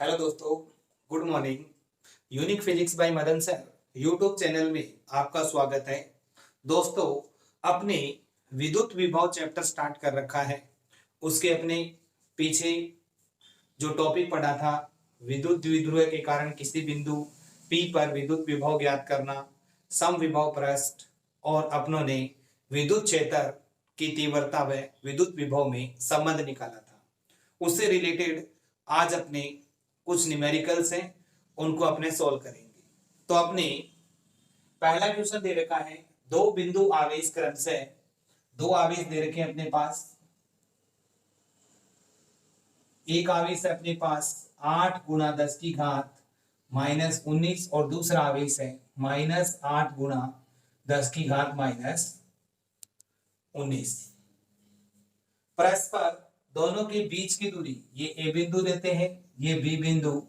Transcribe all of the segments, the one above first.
Hello दोस्तों, good morning. Unique physics bye Madan sir YouTube channel में आपका स्वागत है। दोस्तों, अपने विद्युत विभव चैप्टर स्टार्ट कर रखा है। उसके अपने पीछे जो टॉपिक पढ़ा था, विद्युत द्विध्रुव के कारण किसी बिंदु P पर विद्युत विभव ज्ञात करना, सम विभव पृष्ठ, और अपनों ने विद्युत क्षेत्र की तीव्रता व विद्युत विभव में संबंध निकाला था। उससे रिलेटेड आज अपने कुछ न्यूमेरिकल्स हैं, उनको अपने सॉल्व करेंगे। तो अपने पहला क्वेश्चन दे रखा है, दो बिंदु आवेश क्रम से दो आवेश दे रखे हैं अपने पास। एक आवेश है अपने पास 8 गुणा 10 की घात -19 और दूसरा आवेश है -8 गुणा 10 की घात -19। परस्पर दोनों के बीच की दूरी, ये ए बिंदु देते हैं, ये बी बिंदु,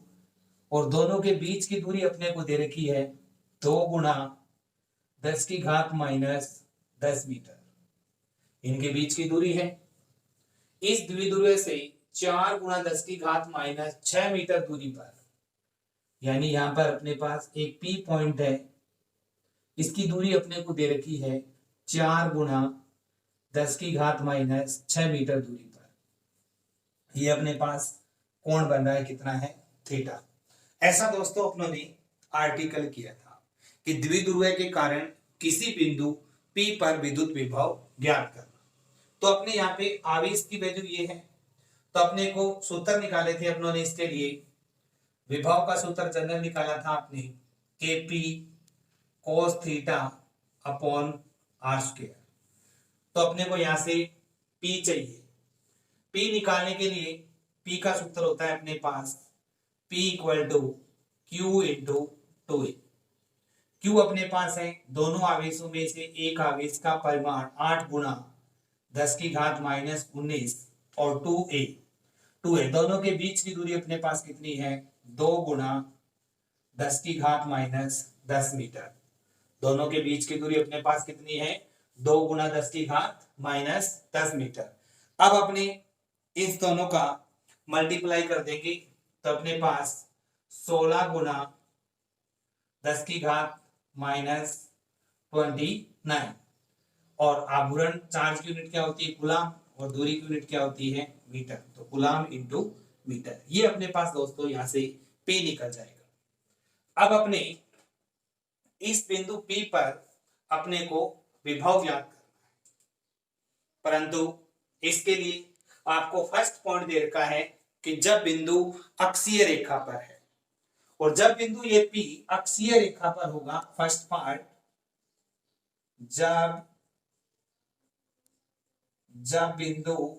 और दोनों के बीच की दूरी अपने को दे रखी है 2 गुणा 10 की घात -10 मीटर। इनके बीच की दूरी है। इस द्विध्रुव से 4 गुणा 10 की घात -6 मीटर दूरी पर, यानी यहां पर अपने पास एक पी पॉइंट है, इसकी दूरी अपने को दे रखी है 4 गुणा 10 की घात -6 मीटर दूरी पर। ये अपने पास कोण बन रहा है, कितना है, थीटा। ऐसा दोस्तों अपनों ने आर्टिकल किया था कि द्विध्रुव के कारण किसी बिंदु P पर विद्युत विभव ज्ञात करना। तो अपने यहाँ पे आवेश की वैल्यू ये है, तो अपने को सूत्र निकाले थे अपनों ने। इसके लिए विभव का सूत्र जनरल निकाला था आपने, Kp cos theta upon r square. तो अपने को यहां से P चाहिए। P निकालने के लिए P का सूत्र होता है अपने पास P equal to Q into 2a। Q अपने पास है दोनों आवेशों में से एक आवेश का परिमाण 8 गुणा 10 की घात -19 और 2a दोनों के बीच की दूरी अपने पास कितनी है, 2 गुणा 10 की घात -10 मीटर। दोनों के बीच की दूरी अपने पास कितनी है, 2 गुणा 10 की घात -10 मीटर। अब अपने इस दोनों का मल्टीप्लाई कर देंगे तो अपने पास 16 गुणा 10 की घात -29, और आघूर्ण चार्ज की यूनिट क्या होती है, कूलाम, और दूरी की यूनिट क्या होती है, मीटर। तो कूलाम इंटू मीटर। ये अपने पास दोस्तों यहां से P निकल जाएगा। अब अपने इस बिंदु P पर अपने को विभव ज्ञात करना है, परंतु इसके लिए आपको फर्स्ट पॉइंट दे रखा है कि जब बिंदु अक्षीय रेखा पर है, और जब बिंदु ये P अक्षीय रेखा पर होगा, फर्स्ट पार्ट, जब बिंदु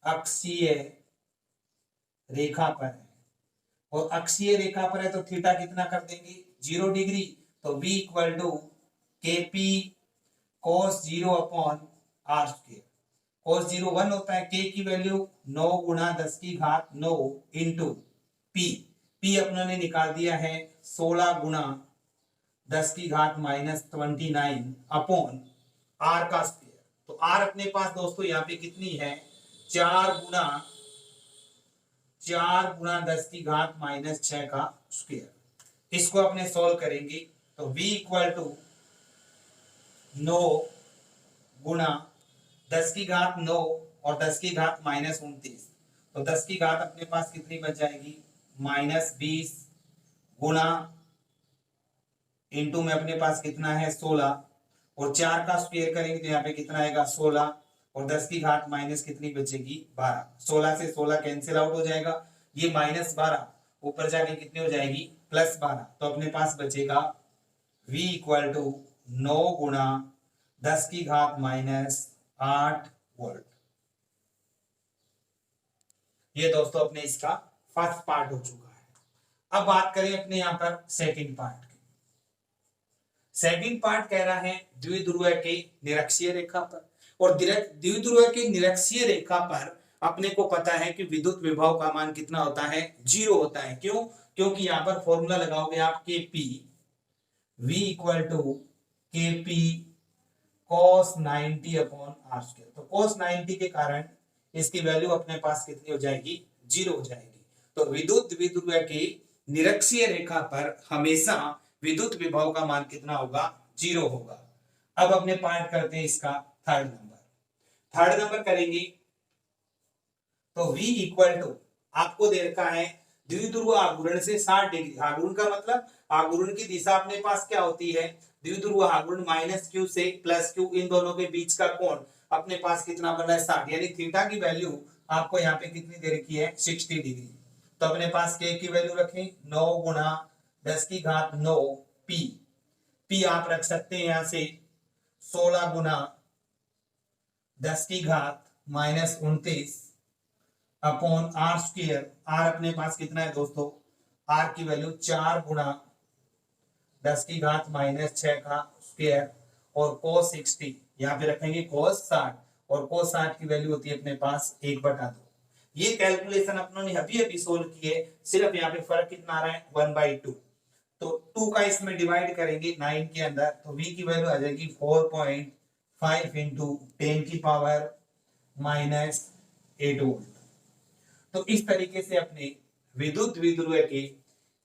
अक्षीय रेखा पर है, और अक्षीय रेखा पर है तो थीटा कितना कर देंगे, 0 डिग्री। तो V equal to KP cos 0 upon r square. cos 0 1 होता है, K की वैल्यू 9 गुणा 10 की घात 9 इंटू P अपनों ने निकाल दिया है 16 गुणा 10 की घात -29 अपॉन r का स्क्वायर। तो r अपने पास दोस्तों यहाँ पे कितनी है, 4 गुणा 10 की घात -6 का स्क्वायर। इसको अपने सॉल्व करेंगे तो V इक्वल टू 9 गुणा 10 की घात 9 और 10 की घात -29, तो 10 की घात अपने पास कितनी बच जाएगी, -20 गुणा इंटू में अपने पास कितना है 16, और 4 का स्क्वायर करेंगे तो यहाँ पे कितना आएगा 16, और 10 की घात माइनस कितनी बचेगी 12। 16 से 16 कैंसिल आउट हो जाएगा, ये -12 ऊपर जाके कितनी हो जाएगी, +12। तो अपने पास बचेगा V इक्वल टू 9 गुणा 10 की घात -8 वोल्ट। ये दोस्तों अपने इसका फर्स्ट पार्ट हो चुका है। अब बात करें अपने यहां पर सेकंड पार्ट की। सेकंड पार्ट कह रहा है द्विध्रुव के निरक्षीय रेखा पर, और द्विध्रुव की निरक्षीय रेखा पर अपने को पता है कि विद्युत विभव का मान कितना होता है, 0 होता है। क्यों, क्योंकि यहां पर फॉर्मूला लगाओगे आप Kp V equal to Kp cos 90 upon r square. तो cos 90 के कारण इसकी वैल्यू अपने पास कितनी हो जाएगी, जीरो हो जाएगी। तो विद्युत द्विध्रुव की निरक्षीय रेखा पर हमेशा विद्युत विभव का मान कितना होगा, जीरो होगा। अब अपने पार्ट करते हैं इसका थर्ड नंबर करेंगे। तो V इक्वल टू आपको दे रखा है द्विध्रुव आघूर्ण से 60 डिग्री। आघूर्ण का मतलब आघूर्ण की दिशा अपने पास क्या होती है, द्विध्रुव आघूर्ण माइनस क्यू से प्लस क्यू, इन दोनों के बीच का कोण अपने पास कितना बन रहा है 60, यानी थीटा की वैल्यू आपको यहाँ पे कितनी दे रखी है 60 डिग्री। तो अपने पास के की वैल्यू रखें 9 गुना 10 की घात 9 पी आप रख सकते हैं यहां से 16 गुना 10 की घात minus 29 upon r square. R अपने पास कितना है दोस्तों, आर की वैल्यू 4 गुना 10 की घात माइनस 6 का स्क्वायर और cos 60 यहाँ पे रखेंगे cos 60 और cos 60 की वैल्यू होती है अपने पास 1/2। ये कैलकुलेशन अपनों ने अभी अभी सोल्व की है, सिर्फ यहाँ पे फर्क कितना आ रहा है 1/2। तो 2 का इसमें डिवाइड करेंगे 9 के अंदर, तो v की वैल्यू आ जाएगी 4.5 इंटू 10 की पावर माइनस 8 वोल्ट। तो इस तरीके से अपने विद्युत द्विध्रुव के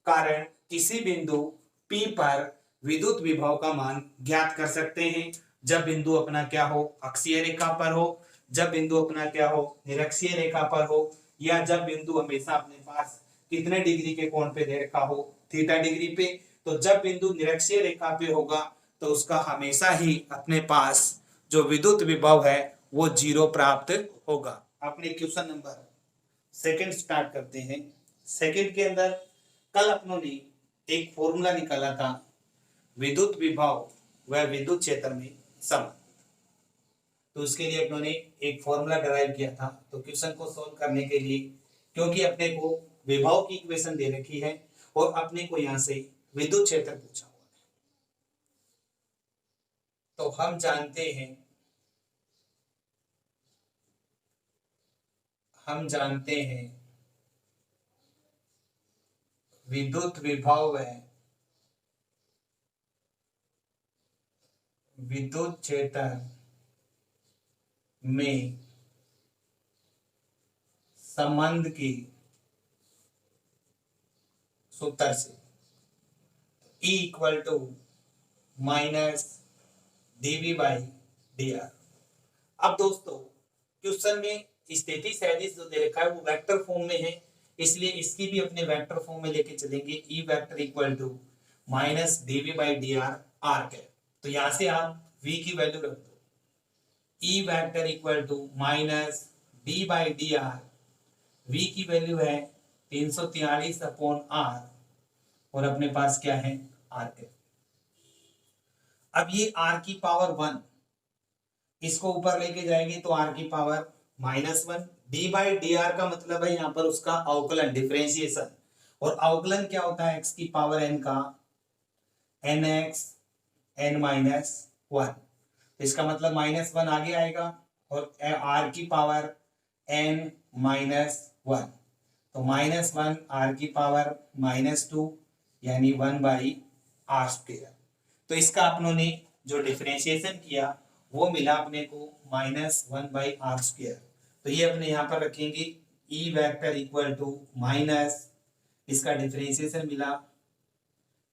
कारण किसी बिंदु P पर विद्युत विभव का मान ज्ञात कर सकते हैं। जब बिंदु अपना क्या हो, अक्षीय रेखा पर हो, जब बिंदु अपना क्या हो, निरक्षीय रेखा पर हो, या जब बिंदु हमेशा अपने पास कितने डिग्री के कोण पे दे रखा हो, थीटा डिग्री पे। तो जब बिंदु निरक्षीय रेखा पे होगा तो उसका हमेशा ही अपने पास जो विद्युत विभव है वो जीरो प्राप्त होगा। अपने क्वेश्चन नंबर सेकंड स्टार्ट करते हैं। सेकंड के अंदर कल अपनों ने एक फॉर्मूला निकाला था विद्युत विभव व विद्युत क्षेत्र में संबंध। तो उसके लिए अपनों ने एक फॉर्मूला डिराइव किया था। तो क्वेश्चन को सोल्व करने के लिए, क्योंकि अपने को विभव की इक्वेशन दे रखी है और अपने को यहां से विद्युत क्षेत्र पूछा हुआ है, तो हम जानते हैं विद्युत विभव है विद्युत क्षेत्र में संबंध की सूत्र से E equal to minus dV/dr। अब दोस्तों क्वेश्चन में स्थिति सदिश जो दे रखा है वो वेक्टर फॉर्म में है, इसलिए इसकी भी अपने वेक्टर फॉर्म में लेके चलेंगे। E vector equal to minus dV/dr r cap. तो यहां से आप V की वैल्यू रख दो, E vector equal to minus d/dr। V की वैल्यू है 343 अपॉन r और अपने पास क्या है r कैप। अब ये r की पावर 1 इसको ऊपर लेके जाएंगे तो r की पावर -1। d/dr का मतलब है यहाँ पर उसका अवकलन, डिफरेंशिएशन, और अवकलन क्या होता है x की पावर n का nx n-1। तो इसका मतलब -1 आगे आएगा और r की पावर n-1, तो -1 r की पावर -2 यानी 1/r²। तो इसका अपनों ने जो डिफरेंशिएशन किया वो मिला अपने को -1/r²। तो ये अपने यहाँ पर रखेंगे E vector equal to minus, इसका डिफरेंशिएशन मिला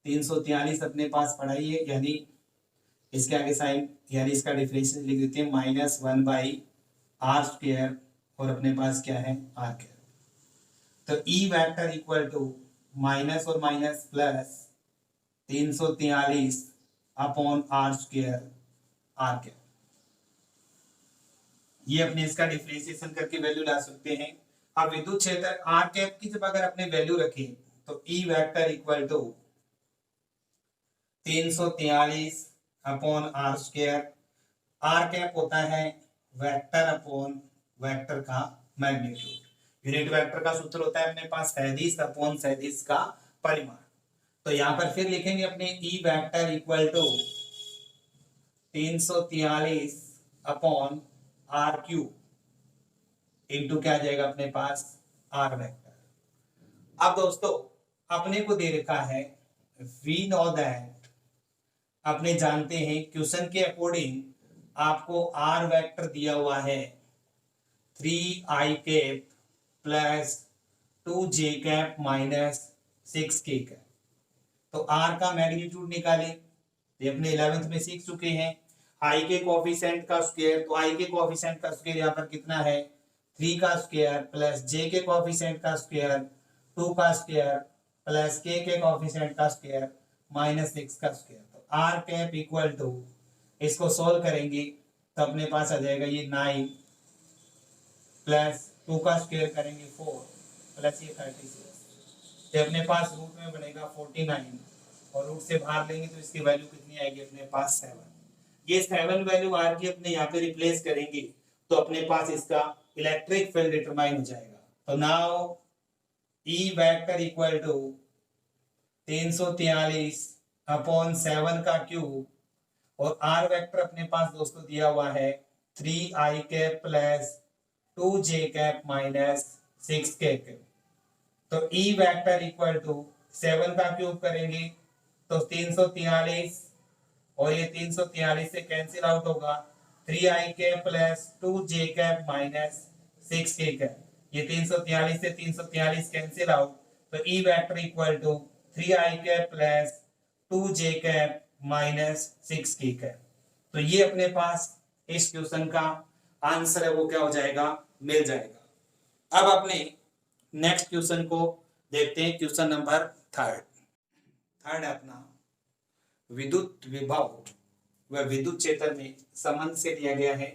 343 अपने पास पढ़ाई है, यानी इसके आगे साइन, यानी इसका डिफरेंशिएशन लिख देते हैं -1/r² और अपने पास क्या है r²। तो E vector equal to minus और माइनस प्लस 343 अपॉन r²। ये अपने इसका डिफरेंशिएशन करके वैल्यू ला सकते हैं। अब विद्युत क्षेत्र r कैप की जब अगर अपने वैल्यू रखें तो E vector equal to 343 upon r²। r cap होता है वेक्टर अपॉन वेक्टर का मैग्नीट्यूड। यूनिट वेक्टर का सूत्र होता है अपने पास सदिश अपॉन सदिश का परिमाण। तो यहां पर फिर लिखेंगे अपने E vector equal to 343 upon r³ into क्या आ जाएगा अपने पास r वेक्टर। अब दोस्तों अपने को दे रखा है वी नो दैट, अपने जानते हैं क्वेश्चन के अकॉर्डिंग आपको r वेक्टर दिया हुआ है 3i cap plus 2j cap minus 6k cap. तो r का मैग्नीट्यूड निकालें, ये अपने 11th में सीख चुके हैं। i के कोफिशिएंट का स्क्वायर, तो i के कोफिशिएंट का स्क्वायर यहाँ पर कितना है 3 का स्क्वायर प्लस j के कोफिशिएंट का स्क्वायर 2 का स्क्वायर प्लस k के कोफिशिएंट का स्क्वायर माइनस 6 का स्क्वायर। तो r कैप इक्वल टू, इसको सोल्व करेंगे तो अपने पास आ जाएगा ये 9 प्लस 2 का स्क्वायर करेंगे 4 प्लस ये 36, तो अपने पास रूट में बनेगा 49 और रूट से बाहर लेंगे तो इसकी वैल्यू कितनी आएगी अपने पास 7। ये 7 वैल्यू आर की अपने यहाँ पे रिप्लेस करेंगे तो अपने पास इसका इलेक्ट्रिक फील्ड डिटरमाइन हो जाएगा। तो now E vector equal to 343 upon 7 का क्यूब और आर वेक्टर अपने पास दोस्तों दिया हुआ है 3i cap plus 2j cap minus 6k cap. तो e वेक्टर इक्वल टू 7 का क्यूब करेंगे तो 343 और ये 343 से कैंसिल आउट होगा 3i cap plus 2j cap minus 6k cap. ये 343 से 343 कैंसिल आउट, तो e vector equal to 3i cap plus 2j cap minus 6k cap. तो ये अपने पास इस क्वेश्चन का आंसर है वो क्या हो जाएगा, मिल जाएगा। अब अपने नेक्स्ट क्वेश्चन को देखते हैं, क्वेश्चन नंबर थर्ड है अपना विद्युत विभव व विद्युत क्षेत्र में संबंध से दिया गया है।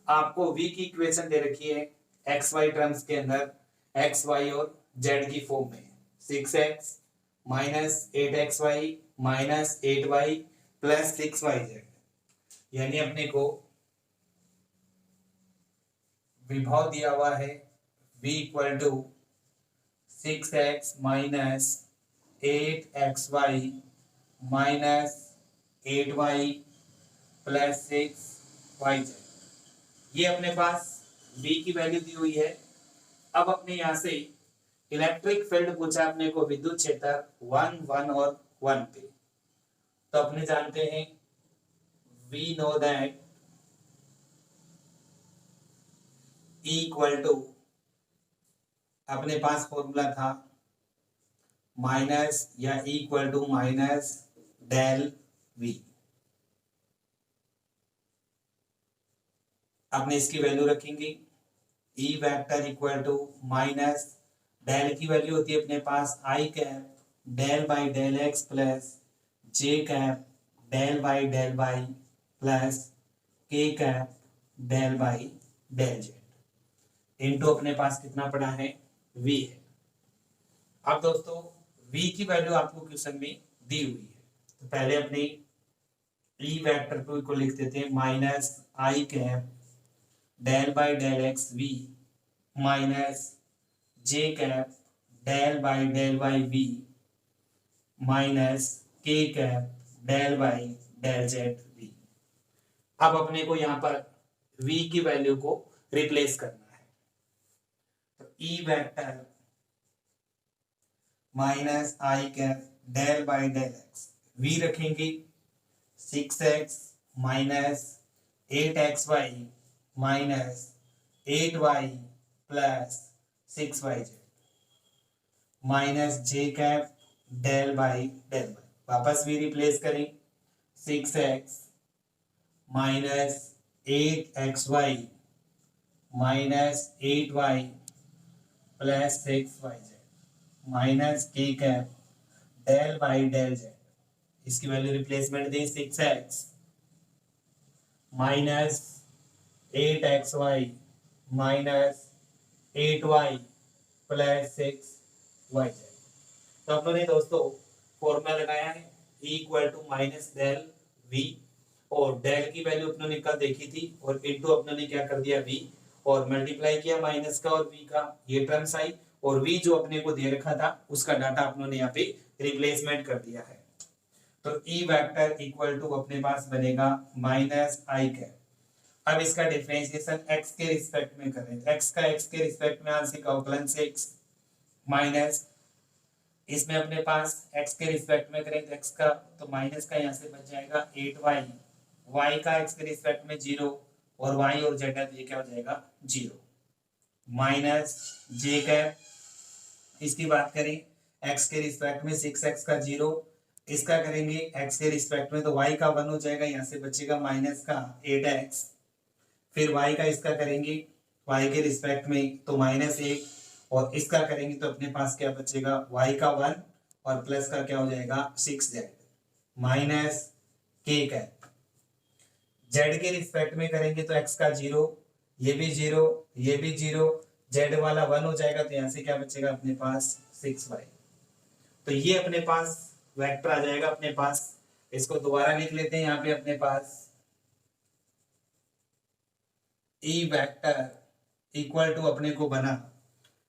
आपको v की इक्वेशन दे रखी है एक्स वाई टर्म्स के अंदर, एक्स वाई और z की फॉर्म में 6x minus 8xy minus 8y plus 6yz, यानी अपने को विभव दिया हुआ है v equal to 6x minus 8xy minus 8y plus 6yz। ये अपने पास v की वैल्यू दी हुई है। अब अपने यहाँ से इलेक्ट्रिक फील्ड पूछा अपने को विद्युत क्षेत्र 1 1 और 1 पे, तो अपने जानते हैं we know that E equal to अपने पास फॉर्मूला था माइनस या E equal to minus del V। आपने इसकी वैल्यू रखेंगे E vector equal to minus del की वैल्यू होती है अपने पास I cap del by del x plus J cap del by del y plus K cap del by del z into अपने पास कितना पड़ा है V है। अब दोस्तों V की वैल्यू आपको क्वेश्चन में दी हुई है, तो पहले अपने E वेक्टर को लिख देते हैं minus I cap del by del x V minus J cap del by del y V minus K cap del by del Z V। अब अपने को यहाँ पर V की वैल्यू को रिप्लेस करना है, तो E vector minus I cap del by del x V रखेंगे 6x minus 8xy minus 8y plus 6yz minus J cap del by del y. वापस भी रिप्लेस करें 6x minus 8xy minus 8y plus 6yz minus K cap del by del z. इसकी value replacement दी 6x minus 8xy minus 8y plus 6yz। तो हम लोगों ने दोस्तों फॉर्मूला लगाया है E equal to minus del V, और डेल की वैल्यू अपनों ने कल देखी थी और इनटू अपनों ने क्या कर दिया V और मल्टीप्लाई किया माइनस का और V का, ये टर्म्स आई और V जो अपने को दे रखा था उसका डाटा अपनों ने यहाँ पे रिप्लेसमेंट कर दिया है। तो E वेक्टर इक्वल टू अपने पास बनेगा माइनस I कैप। अब इसका डिफरेंशिएशन x के रिस्पेक्ट में करें, x का x के रिस्पेक्ट में आंशिक अवकलन 6 माइनस इसमें अपने पास x के रिस्पेक्ट में करें तो x का तो माइनस का यहाँ से बच जाएगा 8y, y का x के रिस्पेक्ट में 0 और y और z ये क्या हो जाएगा 0 माइनस j कैप इसकी बात करें x के रिस्पेक्ट में 6x का 0, इसका करेंगे x के रिस्पेक्ट में तो y का 1 हो जाएगा, यहाँ से बचेगा माइनस का 8x, फिर y का इसका करेंगे y के रिस्पेक्ट में तो -1, और इसका करेंगे तो अपने पास क्या बचेगा y का 1 और प्लस का क्या हो जाएगा 6z minus k cap. z के रिस्पेक्ट में करेंगे तो x का 0, ये भी 0, ये भी 0, z वाला 1 हो जाएगा तो यहाँ से क्या बचेगा अपने पास 6y। तो ये अपने पास वेक्टर आ जाएगा अपने पास। इसको दोबारा लिख लेते हैं यहाँ पे अपने पास ई वेक्टर इक्वल टू अपने को बना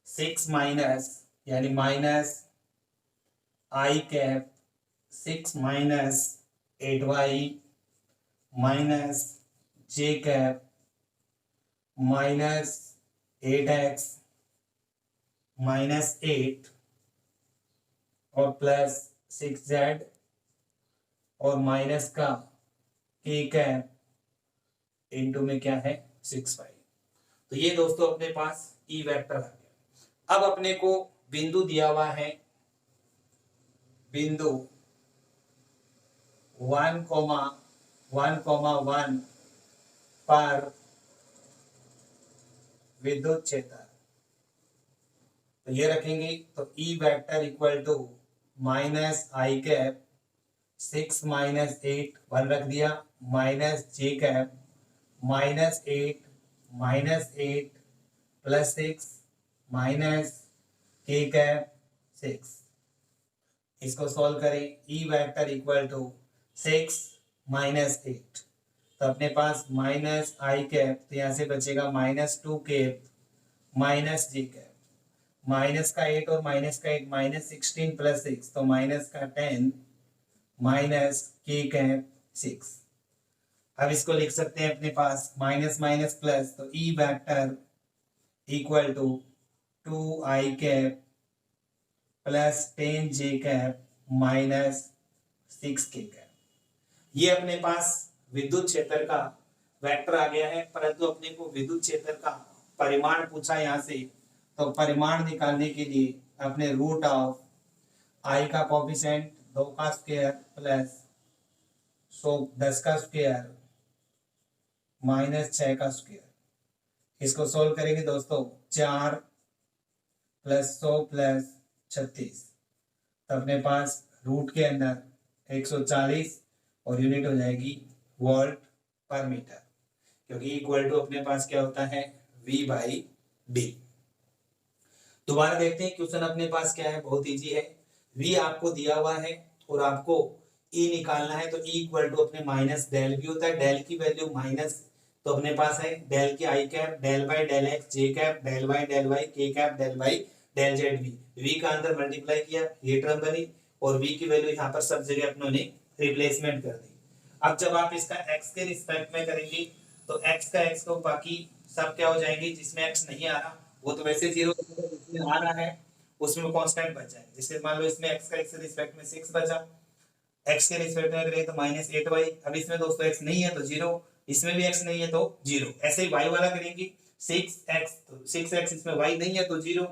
6 माइनस यानी minus I cap 6 minus 8y minus J cap minus 8x minus 8 और प्लस 6z और माइनस का k कैप इंटू में क्या है 6y। तो ये दोस्तों अपने पास ई वेक्टर आ गया। अब अपने को बिंदु दिया हुआ है, बिंदु 1,1,1 पर विद्युत क्षेत्र, तो ये रखेंगे तो E vector equal to minus I cap 6 minus 8 1 रख दिया minus J cap minus 8 plus 6 minus K cap 6। इसको सॉल्व करें, E vector equal to 6 minus 8, तो अपने पास माइनस आई कैप तो यहाँ से बचेगा -2 cap minus J cap, minus का 8 और माइनस का 8 -16 प्लस 6 तो माइनस का 10 माइनस के कैप 6। अब इसको लिख सकते हैं अपने पास माइनस माइनस प्लस, तो E vector equal to 2 cap plus 10 J cap minus 6 K cap. ये अपने पास विद्युत क्षेत्र का वेक्टर आ गया है, परंतु अपने को विद्युत क्षेत्र का परिमाण पूछा यहाँ से, तो परिमाण निकालने के लिए अपने रूट ऑफ आई का कोफिशिएंट 2 का स्क्वायर प्लस 10 का स्क्वायर माइनस 6 का स्क्वायर, इसको सोल्व करेंगे दोस्तों 4 प्लस 100 प्लस 36, तो अपने पास रूट के अंदर 140 और यूनिट हो जाएगी वोल्ट पर मीटर, क्योंकि इक्वल टू अपने पास क्या होता है V/D। दोबारा देखते हैं क्वेश्चन अपने पास क्या है, बहुत इजी है। V आपको दिया हुआ है और आपको E निकालना है, तो E इक्वल टू अपने माइनस डेल V होता है, डेल की वैल्यू माइनस, तो अपने पास है डेल की I cap del by del X J cap del by K cap del by del Z V का अंदर मल्टीप्लाई किया, ये टर्म बनी, और V की वैल्यू यहाँ पर सब जगह अपनों ने रिप्लेसमेंट कर दी। अब जब आप इसका x के रिस्पेक्ट में करेंगे तो x का x को बाकी सब क्या हो जाएंगे, जिसमें x नहीं आ रहा वो तो वैसे 0 जिसमें आ रहा है उसमें कांस्टेंट बच जाएगा। जैसे मान लो इसमें x का x के रिस्पेक्ट में 6 बचा, x के रिस्पेक्ट में करें तो -8y, अब इसमें दोस्तों x नहीं है तो 0, इसमें भी x नहीं है तो 0। ऐसे ही y वाला करेंगे 6x, तो 6x इसमें y नहीं है तो 0,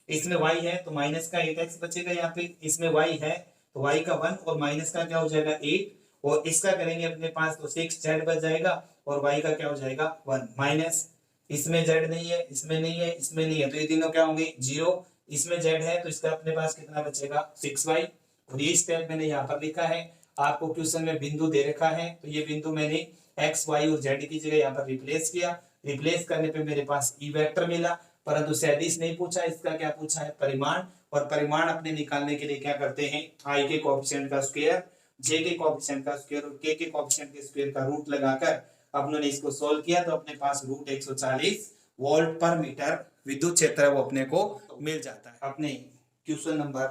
इसमें y है तो माइनस का 8x बचेगा, यहाँ पे इसमें y है तो y का 1 और माइनस का क्या हो जाएगा 8, और इसका करेंगे अपने पास तो 6z बच जाएगा और y का क्या हो जाएगा 1 माइनस, इसमें z नहीं है, इसमें नहीं है, इसमें नहीं है, तो ये तीनों क्या होंगे 0, इसमें z है तो इसका अपने पास कितना बचेगा 6y, और ये स्टेप मैंने यहाँ पर लिखा है। आपको क्वेश्चन में बिंदु दे रखा है तो ये बिंदु मैंने x y और z की जगह यहाँ पर रिप्लेस किया, रिप्लेस करने पे मेरे पास ई वेक्टर मिला, परंतु सदिश नहीं पूछा, इसका क्या पूछा है परिमाण, और परिमाण अपने निकालने के लिए क्या करते हैं आई के कोएफिशिएंट का स्क्वायर जे के कोएफिशिएंट का स्क्वायर और के कोएफिशिएंट के स्क्वायर का रूट लगाकर अपनों ने इसको सोल्व किया, तो अपने पास रूट 140 वोल्ट पर मीटर विद्युत क्षेत्र वो अपने को मिल जाता है। अपने क्वेश्चन नंबर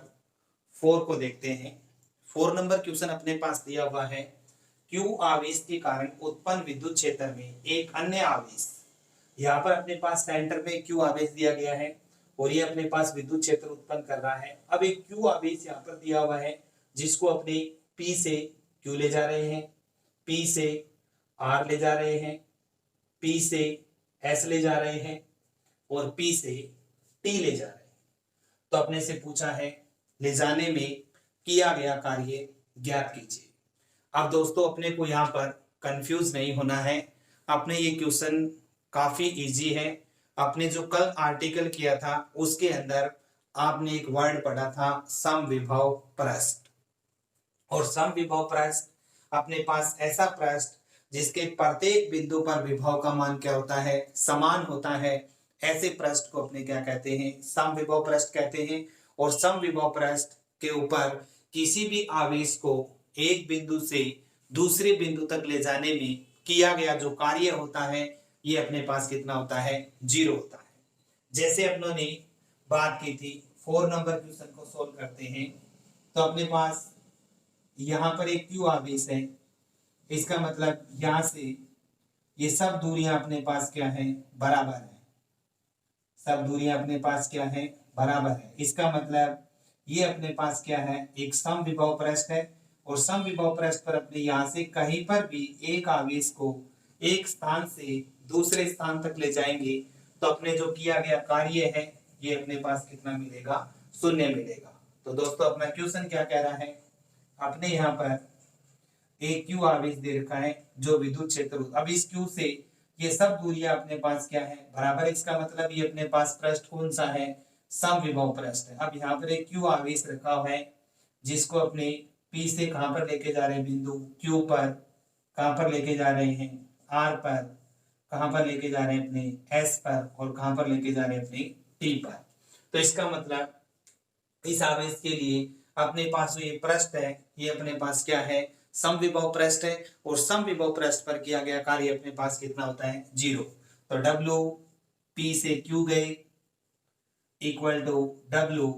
4 को देखते हैं। 4 नंबर क्वेश्चन अपने पास दिया हुआ है, Q आवेश के कारण उत्पन्न विद्युत क्षेत्र में एक अन्य आवेश, यहाँ पर अपने पास सेंटर में Q आवेश दिया गया है और ये अपने पास विद्युत क्षेत्र उत्पन्न कर रहा है। अब एक Q आवेश यहाँ पर दिया हुआ है जिसको अपने P से Q ले जा रहे हैं, P से R ले जा रहे हैं, P से S ले जा रहे हैं और P से T ले जा रहे हैं। तो अपने से पूछा है ले जाने में किया गया कार्य ज्ञात कीजिए। अब दोस्तों अपने को यहाँ पर कंफ्यूज नहीं होना है, अपने ये क्वेश्चन काफी इजी है। अपने जो कल आर्टिकल किया था उसके अंदर आपने एक वर्ड पढ़ा था समविभव पृष्ठ, और समविभव पृष्ठ अपने पास ऐसा पृष्ठ जिसके प्रत्येक बिंदु पर विभव का मान क्या होता है, समान होता है, ऐसे पृष्ठ को अपने क्या कहते हैं, समविभव पृष्ठ कहते हैं। और समविभव पृष्ठ के ऊपर किसी भी आवेश को एक बिंदु से दूसरे बिंदु तक ले जाने में किया गया जो कार्य होता है ये अपने पास कितना होता है, 0 होता है। जैसे अपनों ने बात की थी 4 नंबर क्वेश्चन को सोल्व करते हैं, तो अपने पास यहाँ पर एक क्यू आवेश है, इसका मतलब यहाँ से ये सब दूरियां अपने पास क्या है, बराबर है, सब दूरियां अपने पास क्या है, बराबर है। इसका मतलब ये अपने पास क्या है, एक समविभव पृष्ठ है, और समविभव पृष्ठ पर अपने यहाँ से कहीं पर भी एक आवेश को एक स्थान से दूसरे स्थान तक ले जाएंगे तो अपने जो किया गया कार्य है ये अपने पास कितना मिलेगा, 0 मिलेगा। तो दोस्तों अपना क्वेश्चन क्या कह रहा है, अपने यहाँ पर एक क्यू आवेश दे रखा है जो विद्युत क्षेत्र, अब इस क्यू से ये सब दूरियां अपने पास क्या है, बराबर। इसका मतलब ये अपने पास पृष्ठ कौन सा है, समविभव पृष्ठ है। अब यहाँ पर एक क्यू आवेश रखा हुआ है जिसको अपने P से कहां पर लेके जा रहे हैं, बिंदु Q पर, कहां पर लेके जा रहे हैं, R पर, कहां पर लेके जा रहे हैं अपने S पर, और कहां पर लेके जा रहे हैं अपने T पर। तो इसका मतलब इस आवेश के लिए अपने पास जो ये पृष्ठ है ये अपने पास क्या है, समविभव पृष्ठ है, और समविभव पृष्ठ पर किया गया कार्य अपने पास कितना होता है, 0। तो W P से Q गए इक्वल टू W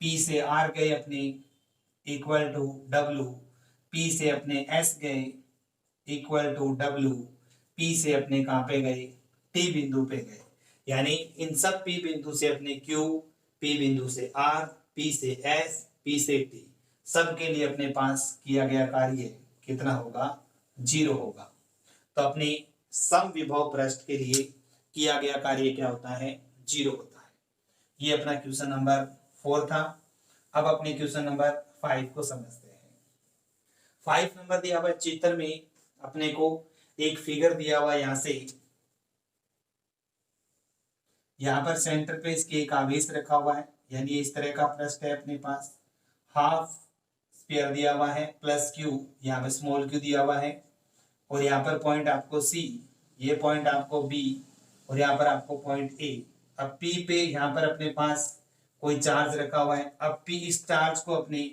P से R गए अपने इक्वल टू W P से अपने S गए इक्वल टू W P से अपने कहां पे गए, T बिंदु पे गए। यानी इन सब P बिंदु से अपने Q, P बिंदु से R, P से S, P से T, सब के लिए अपने पास किया गया कार्य कितना होगा, 0 होगा। तो अपनी समविभव पृष्ठ के लिए किया गया कार्य क्या होता है, 0 होता है। ये अपना क्वेश्चन नंबर 4 था। अब अपने क्वेश्चन नंबर 5 को समझते हैं। 5 नंबर दिया हुआ चित्र में अपने को एक फिगर दिया हुआ, यहां से यहाँ पर सेंटर पे इसके एक आवेश रखा हुआ है, यानी इस तरह का पृष्ठ है अपने पास, हाफ स्फीयर दिया हुआ है प्लस Q, यहाँ पे स्मॉल q दिया हुआ है, और यहाँ पर पॉइंट आपको C, ये पॉइंट आपको B, और यहाँ पर आपको पॉइंट A। अब P पे यहाँ पर अपने पास कोई चार्ज रखा हुआ है। अब P इस चार्ज को अपने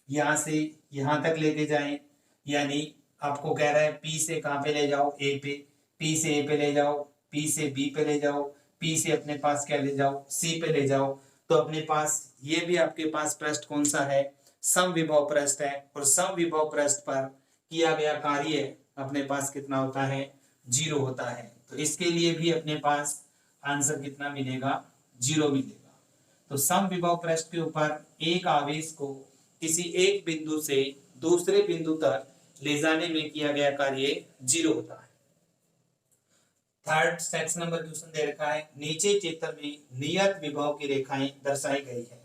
यहाँ से यहाँ तक लेके जाएं, यानी आपको कह रहा है P से कहाँ पे ले जाओ, A पे, P से A पे ले जाओ, P से B पे ले जाओ, P से अपने पास क्या ले जाओ, C पे ले जाओ। तो अपने पास ये भी आपके पास पृष्ठ कौन सा है, समविभव पृष्ठ है, और समविभव पृष्ठ पर किया गया कार्य अपने पास कितना होता है, 0 होता है। तो इसके लिए भी अपने पास आंसर कितना मिलेगा, 0 मिलेगा। तो समविभव पृष्ठ के ऊपर एक आवेश को किसी एक बिंदु से दूसरे बिंदु तक ले जाने में किया गया कार्य 0 होता है। थर्ड 6 नंबर क्वेश्चन दे रखा है, नीचे चित्र में नियत विभव की रेखाएं दर्शाई गई है।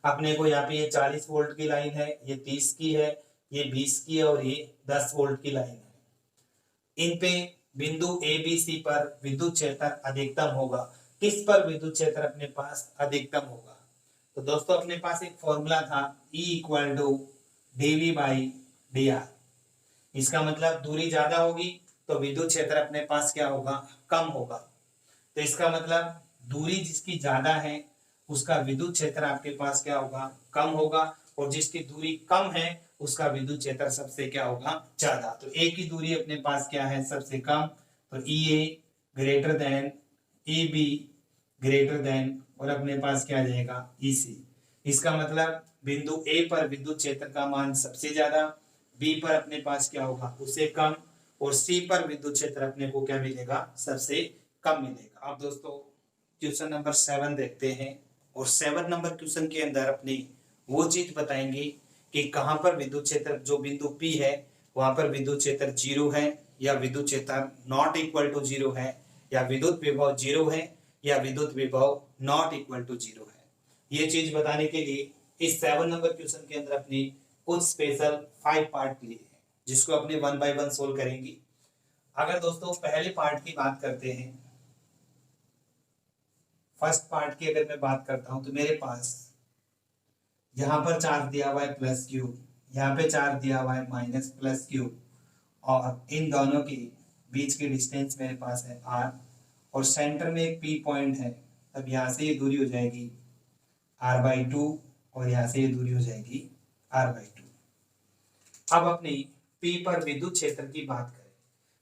अपने को यहाँ पे ये 40 वोल्ट की लाइन है, ये 30 की है, ये 20 की है, और ये 10 वोल्ट की लाइन है। इन पे बिंदु ए बी सी पर विद्युत क्षेत्र अधिकतम होगा। किस पर विद्युत क्षेत्र अपने पास अधिकतम होगा? तो दोस्तों अपने पास एक फॉर्मूला था E equal to dV by dr। इसका मतलब दूरी ज्यादा होगी तो विद्युत क्षेत्र अपने पास क्या होगा, कम होगा। तो इसका मतलब दूरी जिसकी ज्यादा है उसका विद्युत क्षेत्र आपके पास क्या होगा, कम होगा, और जिसकी दूरी कम है उसका विद्युत क्षेत्र सबसे क्या होगा, ज्यादा। तो ए की दूरी अपने पास क्या है, सबसे कम, तो EA greater than EB greater than, और अपने पास क्या आ जाएगा, EC। इसका मतलब बिंदु ए पर विद्युत क्षेत्र का मान सबसे ज्यादा, बी पर अपने पास क्या होगा, उससे कम, और सी पर विद्युत क्षेत्र अपने को क्या मिलेगा, सबसे कम मिलेगा। अब दोस्तों क्वेश्चन नंबर 7 देखते हैं, और 7 नंबर क्वेश्चन के अंदर अपनी वो चीज बताएंगे कि कहां पर विद्युत क्षेत्र जो बिंदु P है वहां पर विद्युत क्षेत्र 0 है, या विद्युत क्षेत्र नॉट इक्वल टू 0 है, या विद्युत विभव 0 है, या विद्युत विभव नॉट इक्वल टू 0 है। ये चीज बताने के लिए इस 7 नंबर क्वेश्चन के अंदर अपनी कुछ स्पेशल 5 पार्ट लिए हैं जिसको अपने 1 बाय 1 सोल्व करेंगे। अगर दोस्तों पहले पार्ट की बात करते हैं, फर्स्ट पार्ट की अगर मैं बात करता हूं तो मेरे पास यहाँ पर चार्ज दिया हुआ है प्लस क्यू, यहाँ पे चार्ज दिया हुआ है माइनस प्लस क्यू, और इन दोनों के बीच की डिस्टेंस मेरे पास है r, और सेंटर में एक P पॉइंट है। तब यहाँ से ये दूरी हो जाएगी r/2 और यहाँ से ये दूरी हो जाएगी r/2। अब अपनी P पर विद्युत क्षेत्र की बात करें,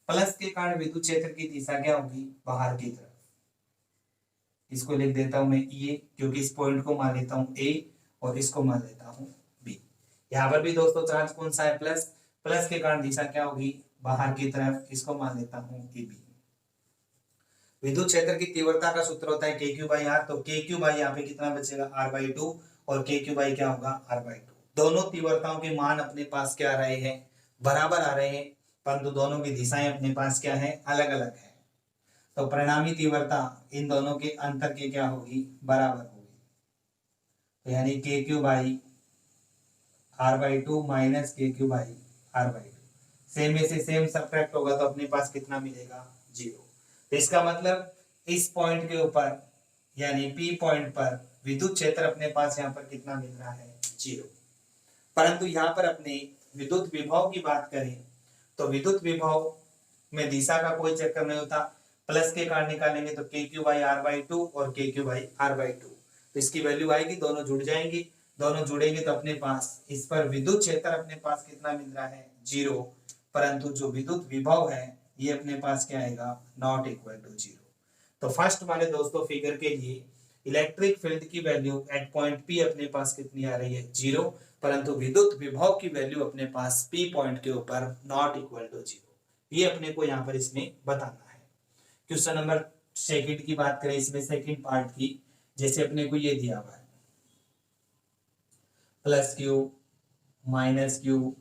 प्लस के कारण विद्युत क्षेत्र की दिशा क्या होगी, बाहर की तरफ। इसको लिख देता हूं मैं ए, क्योंकि इस पॉइंट को मान लेता हूं ए और इसको मान लेता हूं बी। यहाँ पर भी दोस्तों चार्ज कौन सा है, प्लस, प्लस के कारण दिशा क्या होगी, बाहर की तरफ। इसको मान लेता हूं ए बी। विद्युत क्षेत्र की तीव्रता का सूत्र होता है KQ/R, तो KQ/ यहाँ पे कितना बचेगा R/2 और KQ/ क्या होगा R/2। दोनों तीव्रताओं के मान अपने पास क्या आ रहे हैं, बराबर आ रहे हैं, परंतु दोनों की दिशाएं अपने पास क्या है, अलग अलग है। तो परिणामी तीव्रता इन दोनों के अंतर के क्या होगी, बराबर होगी। तो यानी KQ/R/2 माइनस KQ/R/2, सेम में से सेम सब्ट्रैक्ट होगा तो अपने पास कितना मिलेगा, 0। तो इसका मतलब इस पॉइंट के ऊपर यानी P पॉइंट पर विद्युत क्षेत्र अपने पास यहाँ पर कितना मिल रहा है, 0। परंतु यहाँ पर अपने विद्युत विभव की बात करें तो विद्युत विभव में दिशा का कोई चक्कर नहीं होता। प्लस के कारण निकालेंगे तो KQ/R/2 और KQ/R/2, तो इसकी वैल्यू आएगी, दोनों जुड़ जाएंगे। दोनों जुड़ेंगे तो अपने पास इस पर विद्युत क्षेत्र अपने पास कितना मिल रहा है, 0। परंतु जो विद्युत विभव है ये अपने पास क्या आएगा, नॉट इक्वल टू 0। तो फर्स्ट वाले दोस्तों फिगर के लिए इलेक्ट्रिक फील्ड की वैल्यू एट पॉइंट P अपने पास कितनी आ रही है, 0, परंतु विद्युत विभव की वैल्यू अपने पास P पॉइंट के ऊपर नॉट इक्वल टू 0। ये अपने को यहाँ पर इसमें बताना है। क्वेश्चन नंबर सेकंड की बात करें, इसमें सेकंड पार्ट की, जैसे अपने को ये दिया हुआ है प्लस क्यू माइनस क्यू,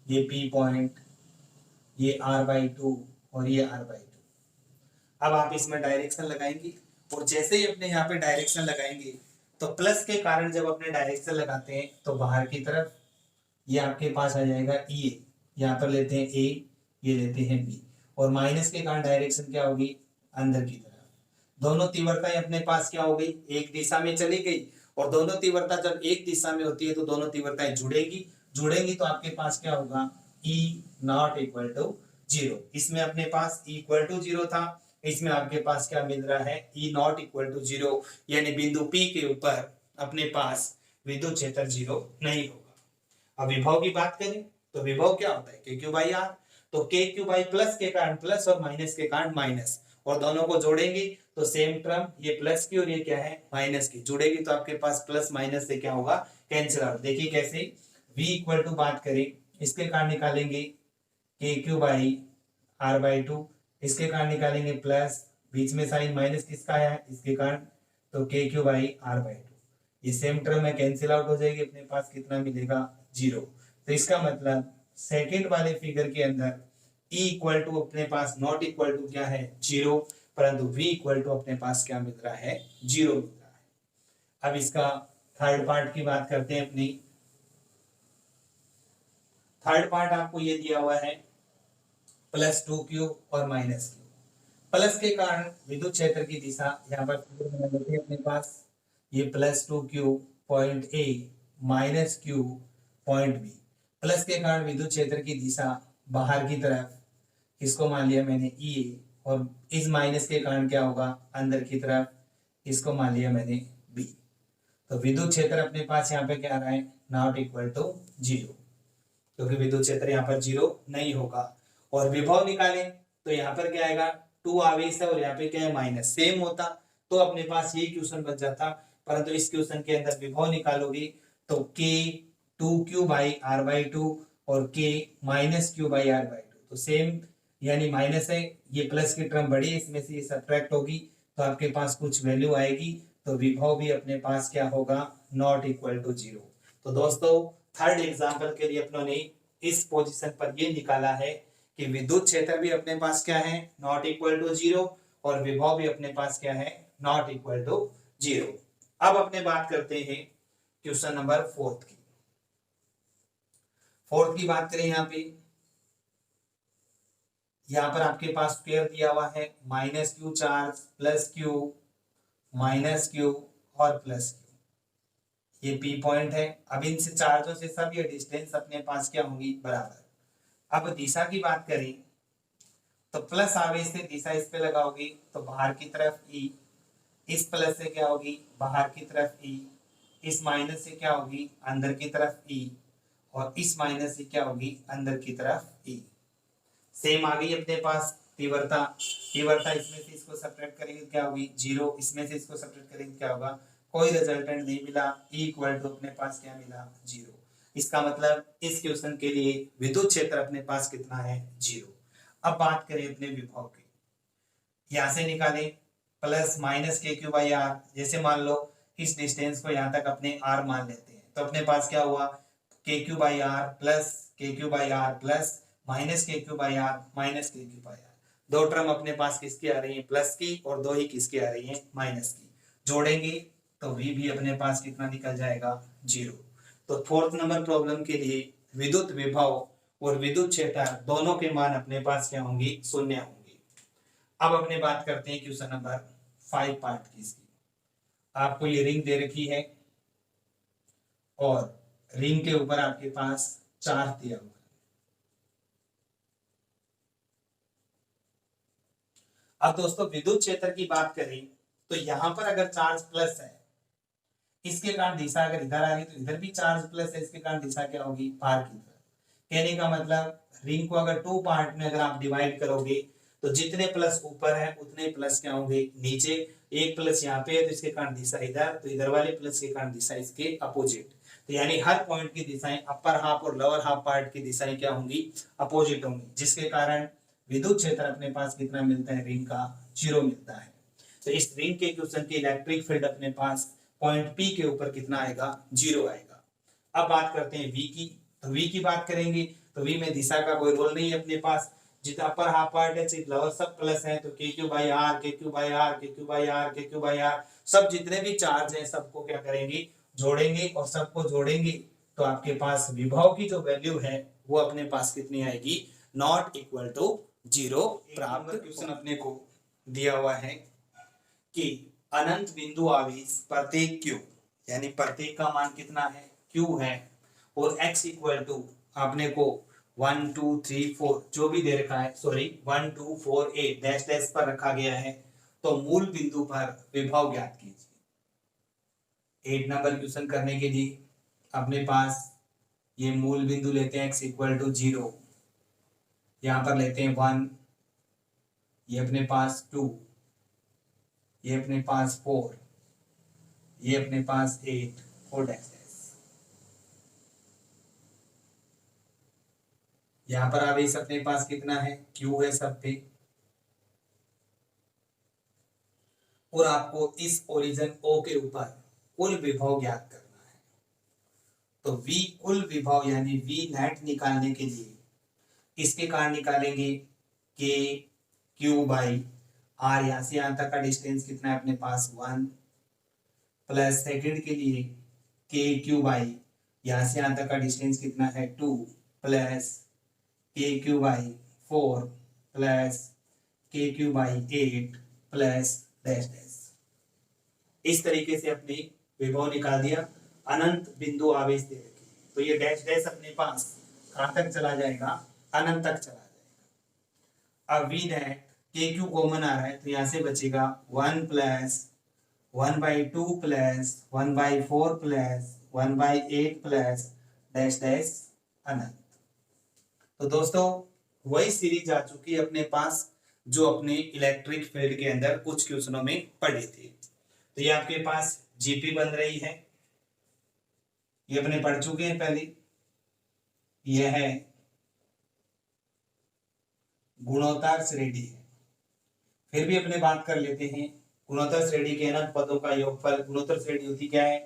ये P पॉइंट, ये R/2 और ये R/2। अब आप इसमें डायरेक्शन लगाएंगे, और जैसे ही अपने यहाँ पे डायरेक्शन लगाएंगे तो प्लस के कारण जब अपने डायरेक्शन लगाते हैं तो बाहर की तरफ ये आपके पास आ जाएगा E, यहाँ पर लेते हैं A, ये लेते हैं B, और माइनस के कारण डायरेक्शन क्या होगी, अंदर की तरफ। दोनों तीव्रताएं अपने पास क्या हो गई, एक दिशा में चली गई, और दोनों तीव्रता जब एक दिशा में होती है तो दोनों तीव्रताएं जुड़ेंगी तो आपके पास क्या होगा, E नॉट इक्वल टू 0। इसमें अपने पास E इक्वल टू 0 था, इसमें आपके पास क्या मिल रहा है, E नॉट इक्वल टू 0, यानी बिंदु P के ऊपर अपने पास विद्युत क्षेत्र 0 नहीं होगा। अब विभव की बात करें तो विभव क्या होता है, KQ/R, तो KQ/ प्लस के कारण प्लस और माइनस के कारण माइनस, और दोनों को जोड़ेंगे तो सेम टर्म, ये प्लस की और ये क्या है, माइनस की, जुड़ेगी तो आपके पास प्लस माइनस से क्या होगा, कैंसिल आउट। देखिए कैसे, V इक्वल टू बात करें, इसके कारण निकालेंगे KQ/R/2, इसके कारण निकालेंगे प्लस, बीच में साइन माइनस किसका है, इसके कारण, तो KQ/R/2, ये सेम टर्म है, कैंसिल आउट हो जाएगी, अपने पास कितना मिलेगा, 0। तो इसका मतलब सेकंड वाले फिगर के अंदर E इक्वल टू अपने पास नॉट इक्वल टू क्या है, 0, परंतु V इक्वल टू अपने पास क्या मिल रहा है, 0 मिल रहा है। अब इसका थर्ड पार्ट की बात करते हैं अपनी। थर्ड पार्ट आपको ये दिया हुआ है प्लस 2Q और माइनस Q। प्लस के कारण विद्युत क्षेत्र की दिशा यहाँ पर अपने पास ये plus 2Q point A minus Q point B। Plus के कारण विद्युत क्षेत्र की दिशा बाहर की तरफ, इसको मान लिया मैंने E, और इस माइनस के कारण क्या होगा, अंदर की तरफ, इसको मान लिया मैंने B। तो विद्युत क्षेत्र अपने पास यहाँ पे क्या आ रहा है, नॉट इक्वल टू 0, क्योंकि विद्युत क्षेत्र यहाँ पर 0 नहीं होगा। और विभव निकालें तो यहाँ पर क्या आएगा, 2 आवेश है और यहाँ पे क्या है, माइनस, सेम होता तो अपने पास ये क्वेश्चन बच जाता, परंतु इस क्वेश्चन के अंदर विभव निकालोगे तो K 2Q/R/2 और K माइनस Q/R/2, तो सेम, यानी माइनस है, ये प्लस की टर्म बड़ी है, इसमें से ये सब्ट्रैक्ट होगी तो आपके पास कुछ वैल्यू आएगी, तो विभव भी अपने पास क्या होगा, नॉट इक्वल टू 0। तो दोस्तों थर्ड एग्जाम्पल के लिए अपनों ने इस पोजीशन पर ये निकाला है कि विद्युत क्षेत्र भी अपने पास क्या है, नॉट इक्वल टू 0, और विभव भी अपने पास क्या है, नॉट इक्वल टू 0। अब अपने बात करते हैं क्वेश्चन नंबर फोर्थ की बात करें। यहाँ पर आपके पास स्क्वायर दिया हुआ है, minus Q charge plus Q minus Q और प्लस क्यू, ये पी पॉइंट है। अब इनसे चार्जों से सब ये डिस्टेंस अपने पास क्या होंगी, बराबर। अब दिशा की बात करें तो प्लस आवेश से दिशा इस पे लगाओगे तो बाहर की तरफ ई, इस प्लस से क्या होगी, बाहर की तरफ ई, इस माइनस से क्या होगी, अंदर की तरफ ई, और इस माइनस से क्या होगी, अंदर की तरफ ई। सेम आ गई अपने पास तीव्रता। तीव्रता इसमें से इसको सब्ट्रैक्ट करेंगे क्या होगी, 0, इसमें से इसको सब्ट्रैक्ट करेंगे क्या होगा, कोई रिजल्टेंट नहीं मिला, ई इक्वल टू अपने पास क्या मिला, 0। इसका मतलब इस क्वेश्चन के लिए विद्युत क्षेत्र अपने पास कितना है, 0। अब बात करें अपने विभव की, यहां से निकालें plus minus k Q by are. जैसे मान लो इस डिस्टेंस को यहाँ तक अपने आर मान लेते हैं, तो अपने पास क्या हुआ, k Q by r plus के Q by r plus minus k Q by r minus k Q by r. दो टर्म अपने पास किसकी आ रही है, प्लस की, और दो ही किसकी आ रही है, माइनस की। जोड़ेंगे तो v भी अपने पास कितना निकल जाएगा, 0। तो फोर्थ नंबर प्रॉब्लम के लिए विद्युत विभव और विद्युत क्षेत्र दोनों के मान अपने पास क्या होंगे, शून्य होंगे। अब अपने बात करते हैं क्वेश्चन नंबर 5 पार्ट की। इसकी आपको ये रिंग दे रखी है और रिंग के ऊपर आपके पास चार्ज दिया हुआ है। अब दोस्तों विद्युत क्षेत्र की बात करें तो यहां पर अगर चार्ज प्लस है, इसके कारण दिशा अगर इधर आ रही तो इधर भी चार्ज प्लस है, इसके कारण दिशा क्या होगी, बाहर की तरफ। कहने का मतलब रिंग को अगर 2 पार्ट में अगर आप डिवाइड करोगे तो जितने प्लस ऊपर है उतने प्लस क्या होंगे नीचे। एक प्लस यहाँ पे है तो इसके कारण दिशा इधर, तो इधर वाले प्लस के कारण दिशा इसके अपोजिट। तो यानी हर पॉइंट की दिशाएं, अपर हाफ और लोअर हाफ पार्ट की दिशाएं क्या होंगी, अपोजिट होंगी, जिसके कारण विद्युत क्षेत्र अपने पास कितना मिलता है, रिंग का 0 मिलता है। तो इस रिंग के क्वेश्चन की इलेक्ट्रिक फील्ड अपने पास पॉइंट पी के ऊपर कितना आएगा, 0 आएगा। अब बात करते हैं वी की। तो वी की बात करेंगे तो वी में दिशा का कोई रोल नहीं है अपने पास, जितना अपर हाफ पार्ट है सिर्फ लोअर सब प्लस है, तो के क्यू बाई आर के क्यू बाई आर के क्यू बाई आर के क्यू बाई आर, सब जितने भी चार्ज हैं सबको क्या करेंगे, जोड़ेंगे, और सबको जोड़ेंगे तो आपके पास विभव की जो वैल्यू है वो अपने पास कितनी आएगी, नॉट इक्वल टू 0 प्राप्त। क्वेश्चन अपने को दिया हुआ है कि अनंत बिंदु आवेश प्रत्येक क्यू, यानी प्रत्येक का मान कितना है, क्यू है, और x इक्वल टू आपने को 1 2 3 4 जो भी दे रखा है, सॉरी 1 2 4 8 डैश डैश पर रखा गया है, तो मूल बिंदु पर विभव ज्ञात कीजिए। 8 नंबर क्वेश्चन करने के लिए अपने पास ये मूल बिंदु लेते हैं x इक्वल टू 0, यहाँ पर लेते हैं 1, ये अपने पास 2, ये अपने पास 4, ये अपने पास 8 और डैश डैश। यहां पर आवेश अपने पास कितना है, Q है सब पे, और आपको इस ओरिजिन O के ऊपर कुल विभव ज्ञात करना है। तो V कुल विभव यानी V नेट निकालने के लिए इसके कारण निकालेंगे K Q बाई R, यहां से यहां तक का डिस्टेंस कितना है अपने पास 1, प्लस सेकंड के लिए K Q बाई यहां से यहां तक का डिस्टेंस कितना है 2, प्लस के क्यू बाई 4 प्लस के Q by 8 plus dash dash. इस तरीके से अपने विभव निकाल दिया। अनंत बिंदु आवेश दे रखी, तो ये डैश डैश अपने पास कहां तक चला जाएगा, अनंत तक चला जाएगा। अब V net K Q common आ रहा है तो यहां से बचेगा 1 plus 1/2 plus 1/4 plus 1/8 plus dash dash अनंत। तो दोस्तों वही सीरीज आ चुकी है अपने पास जो अपने इलेक्ट्रिक फील्ड के अंदर कुछ क्वेश्चनों में पढ़े थे। तो ये आपके पास जीपी बन रही है, ये अपने पढ़ चुके हैं पहले। यह है गुणोत्तर श्रेणी है, फिर भी अपने बात कर लेते हैं। गुणोत्तर श्रेणी के अनंत पदों का योगफल, गुणोत्तर श्रेणी होती क्या है,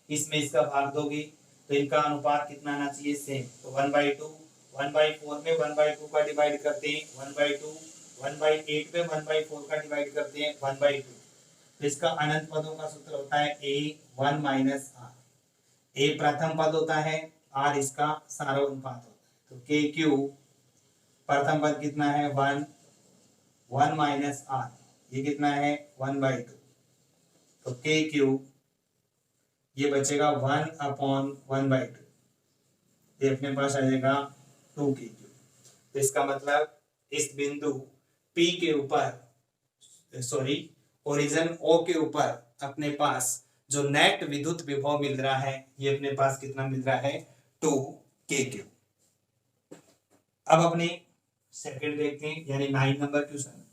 इसमें इसका भाग दोगे तो इनका अनुपात कितना आना चाहिए, सेम। तो 1/2, 1/4 में 1/2 का डिवाइड करते हैं 1/2, 1/8 में 1/4 का डिवाइड करते हैं 1/2। तो इसका अनंत पदों का सूत्र होता है ए 1 माइनस आर। ए प्रथम पद होता है, आर इसका सारोनुपात होता है। तो के क्यू प्रथम पद कितना है 1, 1 माइनस आर ये कितना है 1/2। तो के क्यू ये बचेगा 1/1/2, ये अपने पास आ जाएगा 2 के क्यू। तो इसका मतलब इस बिंदु P के ऊपर ओरिजिन O के ऊपर अपने पास जो नेट विद्युत विभव मिल रहा है ये अपने पास कितना मिल रहा है 2 के क्यू। अब अपने सेकंड देखते हैं, यानी 9 नंबर क्वेश्चन।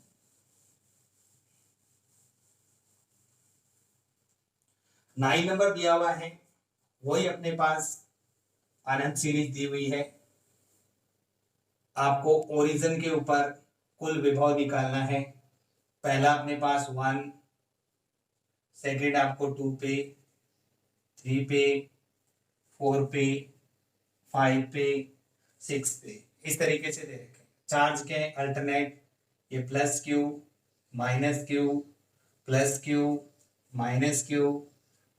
9 नंबर दिया हुआ है, वही अपने पास अनंत सीरीज दी हुई है। आपको ओरिजिन के ऊपर कुल विभव निकालना है। पहला अपने पास 1, सेकेंड आपको 2 पे, 3 पे, 4 पे, 5 पे, 6 पे, इस तरीके से दे रखे। चार्ज के अल्टरनेट, ये plus Q minus Q plus Q minus Q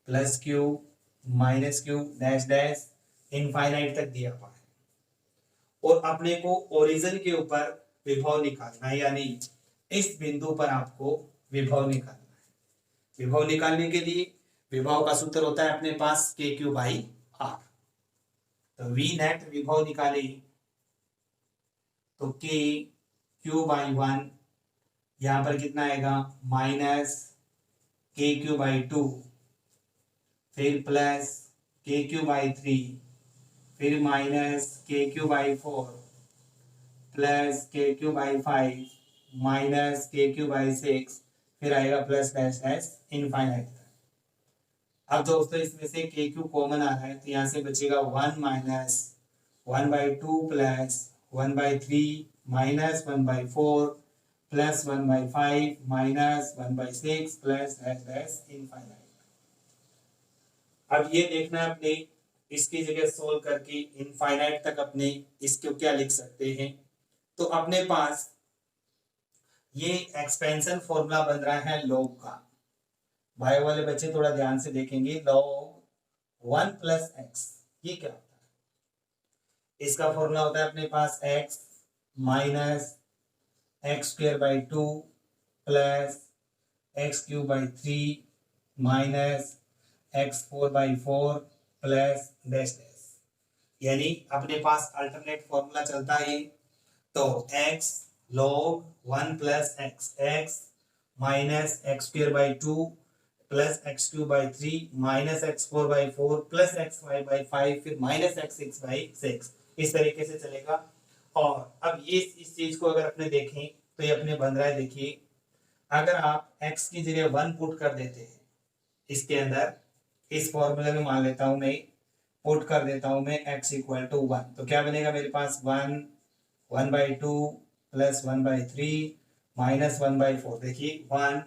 plus Q minus Q dash dash infinite तक दिया हुआ है। और अपने को ओरिजिन के ऊपर विभव निकालना है, यानी इस बिंदु पर आपको विभव निकालना है। विभव निकालने के लिए विभव का सूत्र होता है अपने पास के क्यू बाई आर। तो वी नेट विभव निकाले तो के क्यू बाई 1, यहां पर कितना आएगा माइनस के क्यू बाई 2, फिर प्लस के क्यू बाई 3, फिर minus k Q by 4, plus के Q by 5, minus k Q by 6, फिर आएगा प्लस डैश डैश इनफाइनाइट। अब दोस्तों इसमें से के क्यू कॉमन आ रहा है, तो यहाँ से बचेगा 1 minus 1/2 plus 1/3 minus 1/4 plus 1/5 minus 1/6 plus dash dash infinite. अब ये देखना है अपने, इसकी जगह सोल्व करके इनफाइनाइट तक अपने इसको क्या लिख सकते हैं। तो अपने पास ये एक्सपेंशन फॉर्मूला बन रहा है लॉग का। बायो वाले बच्चे थोड़ा ध्यान से देखेंगे। लॉग 1 प्लस एक्स, ये क्या होता है? इसका फॉर्मूला होता है अपने पास x minus x²/2 plus x³ minus x4/4 plus dash dash. यानी अपने पास अल्टरनेट फॉर्मूला चलता है, तो x log 1 plus x minus x²/2 plus x³ minus x4/4 plus x5/5 फिर माइनस x6/6, इस तरीके से चलेगा। और अब ये इस चीज को अगर अपने देखें तो ये अपने बन रहा है, देखिए अगर आप x की जगह 1 पुट कर देते हैं इसके अंदर, इस फॉर्मूले में मान लेता हूं मैं, पुट कर देता हूं मैं x = 1, तो क्या बनेगा मेरे पास 1/2 प्लस 1/3 माइनस 1/4। देखिए 1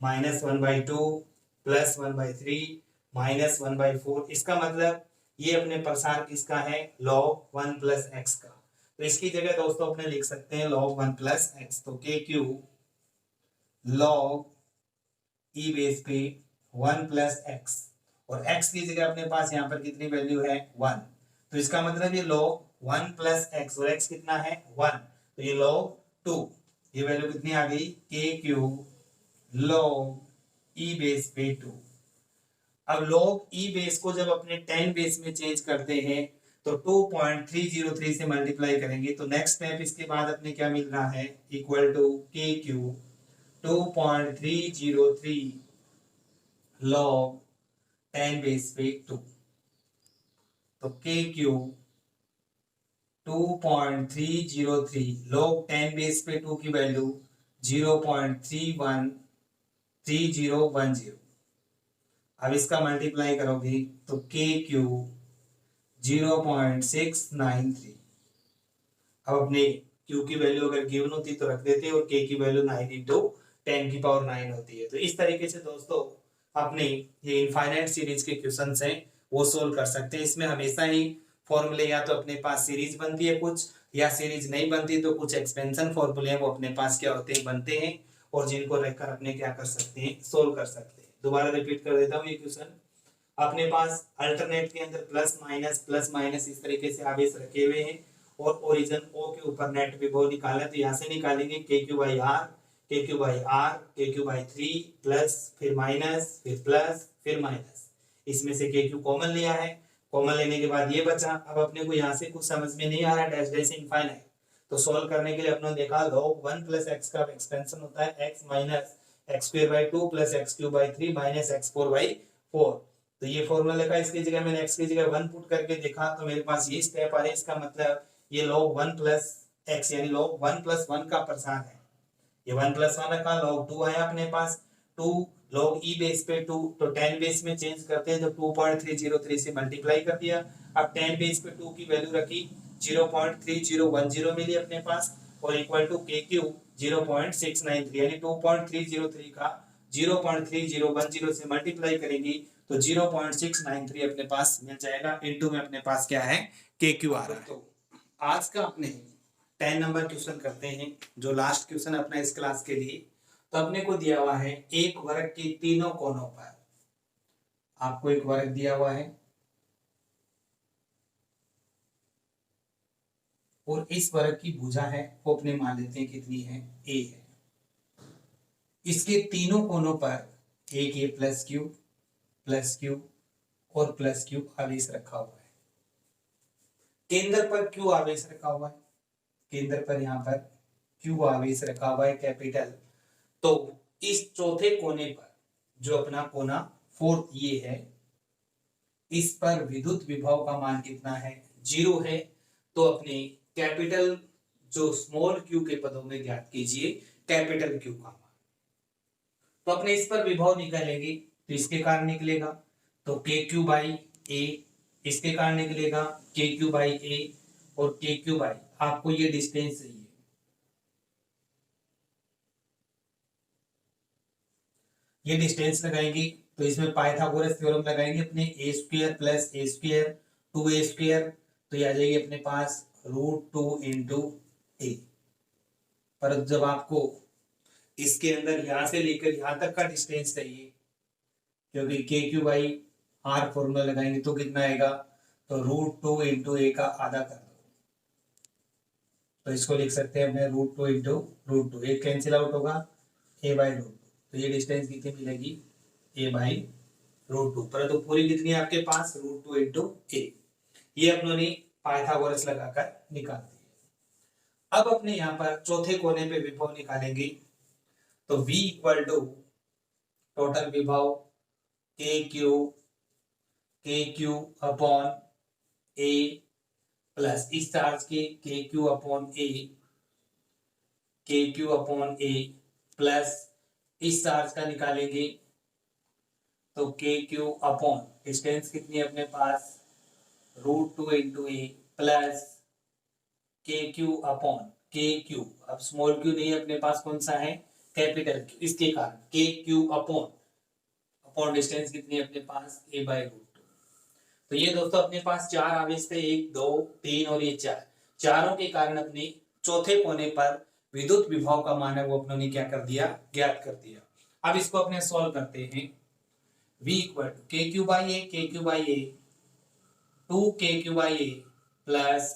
माइनस 1/2 प्लस 1/3 माइनस 1/4, इसका मतलब ये अपने प्रसार किसका है log 1 प्लस एक्स का। तो इसकी जगह दोस्तों अपने लिख सकते हैं log 1 प्लस एक्स। तो के क्यू log ई बेस पे 1 प्लस एक्स, और x की जगह अपने पास यहाँ पर कितनी वैल्यू है 1, तो इसका मतलब ये log 1 प्लस एक्स और x कितना है 1, तो ये log 2, ये वैल्यू कितनी आ गई के क्यू log ई बेस पे 2। अब log ई बेस को जब अपने 10 बेस में चेंज करते हैं तो 2.303 से मल्टीप्लाई करेंगे, तो नेक्स्ट स्टेप इसके बाद अपने क्या मिल रहा है equal to K Q 2.303 log 10 base पे 2। तो के क्यू 2.303 log 10 बेस पे 2 की वैल्यू 0.313010। अब इसका मल्टीप्लाई करोगे तो के क्यू 0.693। अब अपने क्यू की वैल्यू अगर गिवन होती तो रख देते, और के की वैल्यू 9 × 10⁹ होती है। तो इस तरीके से दोस्तों अपने ये इनफाइनाइट सीरीज के क्वेश्चंस हैं वो सोल्व कर सकते हैं। इसमें हमेशा ही फॉर्मूले या तो अपने पास सीरीज बनती है कुछ, या सीरीज नहीं बनती तो कुछ एक्सपेंशन फॉर्मूले हैं वो अपने पास क्या होते हैं बनते हैं। और जिनको रखकर अपने क्या कर सकते हैं, सोल्व कर सकते हैं। दोबारा रिपीट कर देता हूँ ये क्वेश्चन। अपने पास अल्टरनेट के अंदर प्लस माइनस इस तरीके से आवेश रखे हुए हैं और ओरिजिन ओ के ऊपर नेट विभव निकाला, तो यहाँ से निकालेंगे के क्यू बाई आर, के क्यू बाई आर, के क्यू बाई 3 प्लस फिर माइनस फिर प्लस फिर माइनस, इसमें से के क्यू कॉमन लिया है। कॉमन लेने के बाद ये बचा। अब अपने को यहाँ से कुछ समझ में नहीं आ रहा, डैश डैश इनफाइनाइट, तो सॉल्व करने के लिए अपने देखा log 1 प्लस एक्स का एक्सपेंशन होता है x minus x square by 2 plus x cube by 3 minus x 4 by 4। तो ये फॉर्मूला लिखा, इसकी जगह मैंने x की जगह 1 पुट करके देखा तो मेरे पास ये स्टेप आ रहा है। इसका मतलब ये log 1 प्लस एक्स यानी log 1 प्लस 1 का प्रसार है। ये 1 प्लस 1 का log 2 आया अपने पास, 2 log e बेस पे 2, तो 10 बेस में चेंज करते हैं तो 2.303 से मल्टीप्लाई कर दिया। अब 10 बेस पे 2 की वैल्यू रखी, 0.3010 मिली अपने पास और इक्वल टू के क्यू 0.693 यानी 2.303 का 0.3010 से मल्टीप्लाई करेंगी तो 0.693 अपने पास मिल जाएगा। इनटू में अपने पास क्या है, के क्यू आ रहा है। तो आज का अपने 10 नंबर क्वेश्चन करते हैं, जो लास्ट क्वेश्चन अपना इस क्लास के लिए। तो अपने को दिया हुआ है एक वर्ग के तीनों कोनों पर, आपको एक वर्ग दिया हुआ है और इस वर्ग की भुजा है वो अपने मान लेते हैं कितनी है, a है। इसके तीनों कोनों पर एक ये प्लस क्यू और प्लस क्यू आवेश रखा हुआ है। केंद्र पर क्यू आवेश रखा हुआ है, केंद्र पर यहाँ पर क्यू आवेश रखा हुआ है कैपिटल। तो इस चौथे कोने पर जो अपना कोना फोर्थ ये है, इस पर विद्युत विभव का मान कितना है, 0 है। तो अपने कैपिटल जो स्मॉल क्यू के पदों में ज्ञात कीजिए कैपिटल क्यू का मान। तो अपने इस पर विभव निकालेंगे तो इसके कारण निकलेगा तो के क्यू बाई ए, इसके कारण निकलेगा के क्यू बाई ए और के क्यू बाई, आपको ये डिस्टेंस चाहिए, ये डिस्टेंस लगाएंगे तो इसमें पाइथागोरस थ्योरम लगाएंगे अपने ए स्क्वायर प्लस ए स्क्वायर 2a स्क्वायर, तो ये आ जाएगी अपने पास √2 इंटू ए। पर जब आपको इसके अंदर यहां से लेकर यहां तक का डिस्टेंस चाहिए, क्योंकि के क्यू बाई आर फॉर्मूला लगाएंगे तो कितना आएगा, तो √2 इंटू ए का आधा कर दो, तो इसको लिख सकते हैं अपने √2 इंटू √2, एक कैंसिल आउट होगा a बाई √2, तो ये डिस्टेंस कितनी मिलेगी, a बाई √2, परंतु पूरी कितनी है आपके पास, √2 इंटू ए। ये अपनों ने पाइथागोरस लगाकर निकाल दी। अब अपने यहाँ पर चौथे कोने पे विभव निकालेंगे तो V इक्वल टू टोटल विभव के क्यू अपॉन ए प्लस इस चार्ज के क्यू अपॉन ए प्लस इस चार्ज का निकालेंगे तो के क्यू अपॉन डिस्टेंस कितनी है अपने पास, √2 इंटू ए प्लस के क्यू अपॉन के क्यू, अब स्मॉल क्यू नहीं है अपने पास, कौन सा है, कैपिटल क्यू, इसके कारण के क्यू अपॉन डिस्टेंस कितनी है अपने पास, a बाई √2। तो ये दोस्तों अपने पास चार आवेश थे, 1 2 3 और ये 4, चारों के कारण अपने चौथे कोने पर विद्युत विभव का मान है वो अपनों ने क्या कर दिया, ज्ञात कर दिया। अब इसको अपने सॉल्व करते हैं। v equal to K Q by A 2 K Q by A plus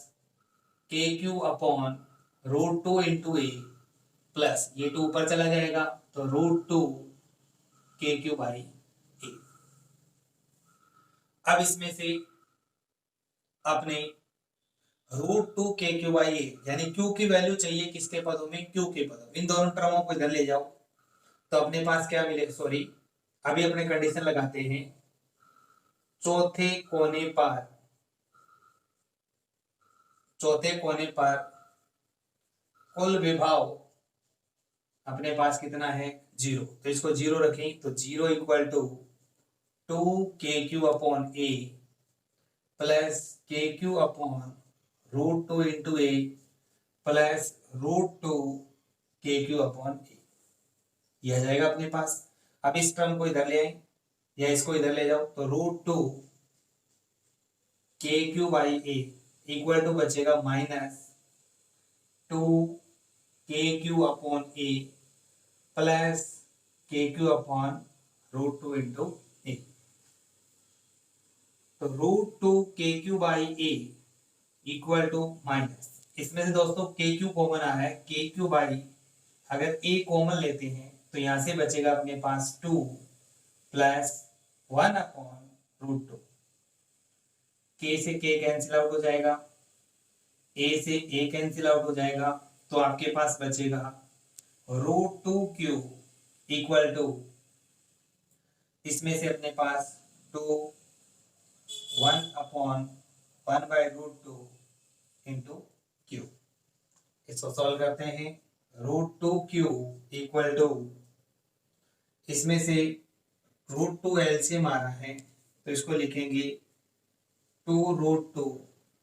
के क्यू अपॉन √2 इंटू ए प्लस ये 2 ऊपर चला जाएगा तो √2 के क्यू बाई ए। अब इसमें से अपने √2 के क्यू बाई ए यानी क्यू की वैल्यू चाहिए किसके पदों में, क्यू के पदों, इन दोनों टर्मों को इधर ले जाओ तो अपने पास क्या मिलेगा, सॉरी अभी अपने कंडीशन लगाते हैं, चौथे कोने पर कुल विभव अपने पास कितना है, 0, तो इसको 0 रखें तो 0 equal to 2 K Q upon A plus के क्यू अपॉन √2 इंटू ए प्लस √2 के क्यू अपॉन ए, यह आ जाएगा अपने पास। अब इस टर्म को इधर ले आए या इसको इधर ले जाओ तो √2 K Q by A equal to बचेगा -2 K Q upon A plus के Q upon root two into A. तो root two K Q by A equal to minus, इसमें से दोस्तों के क्यू कॉमन आ है, के क्यू बाई अगर ए कॉमन लेते हैं तो यहां से बचेगा अपने पास 2 प्लस 1 अपॉन रूट टू। के से के कैंसिल आउट हो जाएगा, ए से ए कैंसिल आउट हो जाएगा, तो आपके पास बचेगा root two q equal to, इसमें से अपने पास 2 1 upon 1 by root two into q. इसको सॉल्व करते हैं। Root two q equal to, इसमें से रूट टू एलसीएम आ रहा है तो इसको लिखेंगे 2 रूट टू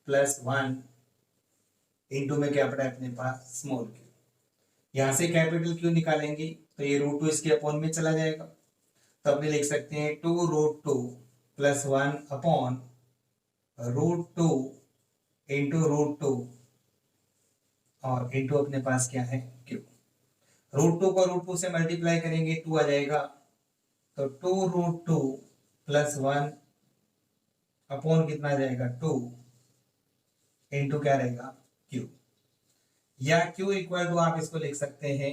प्लस 1 इंटू में क्या पड़ा है अपने पास स्मॉल क्यू। यहां से कैपिटल क्यू निकालेंगे तो ये रूट टू इसके अपॉन में चला जाएगा, तो अपने लिख सकते हैं 2 root two plus 1 upon root two into root two और इंटू अपने पास क्या है क्यू। रूट टू को रूट टू से मल्टीप्लाई करेंगे 2 आ जाएगा, तो 2 रूट टू प्लस 1 अपॉन कितना आ जाएगा 2 इंटू क्या रहेगा क्यू। या क्यू इक्वल टू आप इसको लिख सकते हैं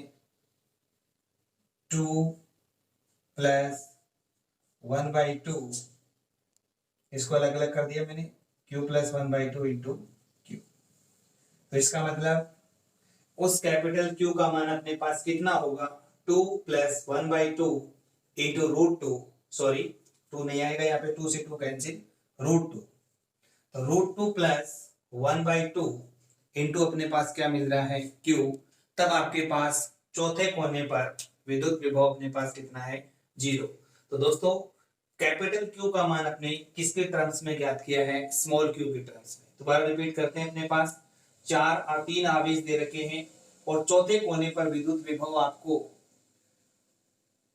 2 प्लस 1 बाई 2, इसको अलग अलग कर दिया मैंने, Q plus 1 by 2 into Q. तो इसका मतलब उस कैपिटल क्यू का मान अपने पास कितना होगा 2 plus 1 by 2 into root two, sorry 2 नहीं आएगा यहाँ पे, 2 से 2 कैंसिल, रूट टू। तो root two plus 1 by 2 into अपने पास क्या मिल रहा है क्यू। तब आपके पास चौथे कोने पर विद्युत विभव अपने पास कितना है 0। तो दोस्तों कैपिटल क्यू का मान अपने किसके टर्म्स में ज्ञात किया है, स्मॉल क्यू के टर्म्स में। दोबारा रिपीट करते हैं, अपने पास 3 आवेश दे रखे हैं और चौथे कोने पर विद्युत विभव आपको,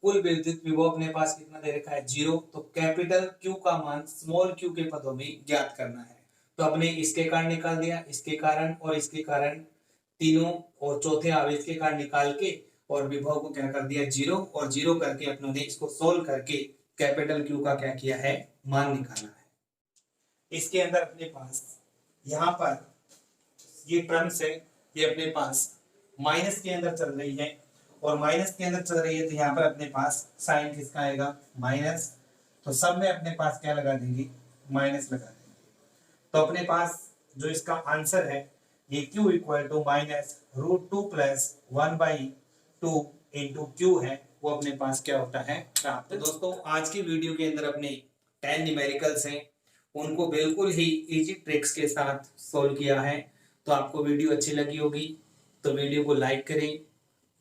कुल विद्युत विभव अपने पास कितना दे रखा है 0। तो कैपिटल क्यू का मान स्मॉल क्यू के पदों में ज्ञात करना है। तो अपने इसके कारण निकाल दिया, इसके कारण और इसके कारण, तीनों और चौथे आवेश के कारण निकाल के और विभव को क्या कर दिया 0, और 0 करके अपनों ने इसको सोल्व करके कैपिटल क्यू का क्या किया है मान निकाला है। इसके अंदर अपने पास यहाँ पर ये टर्म्स है, ये अपने पास माइनस के अंदर चल रही है, और माइनस के अंदर चल रही है तो यहाँ पर अपने पास साइन किसका आएगा माइनस, तो सब में अपने पास क्या लगा देंगे माइनस लगा देंगे। तो अपने पास जो इसका आंसर है ये q equal to minus root two plus 1 by 2 into q है, वो अपने पास क्या होता है प्राप्त। तो दोस्तों आज की वीडियो के अंदर अपने 10 न्यूमेरिकल्स हैं, उनको बिल्कुल ही इजी ट्रिक्स के साथ सोल्व किया है। तो आपको वीडियो अच्छी लगी होगी तो वीडियो को लाइक करें,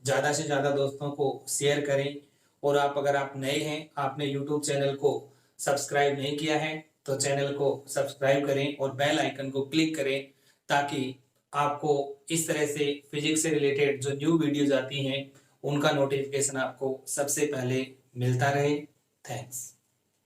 ज़्यादा से ज़्यादा दोस्तों को शेयर करें, और अगर आप नए हैं, आपने यूट्यूब चैनल को सब्सक्राइब नहीं किया है तो चैनल को सब्सक्राइब करें और बेल आइकन को क्लिक करें, ताकि आपको इस तरह से फिजिक्स से रिलेटेड जो न्यू वीडियोज आती हैं उनका नोटिफिकेशन आपको सबसे पहले मिलता रहे। थैंक्स।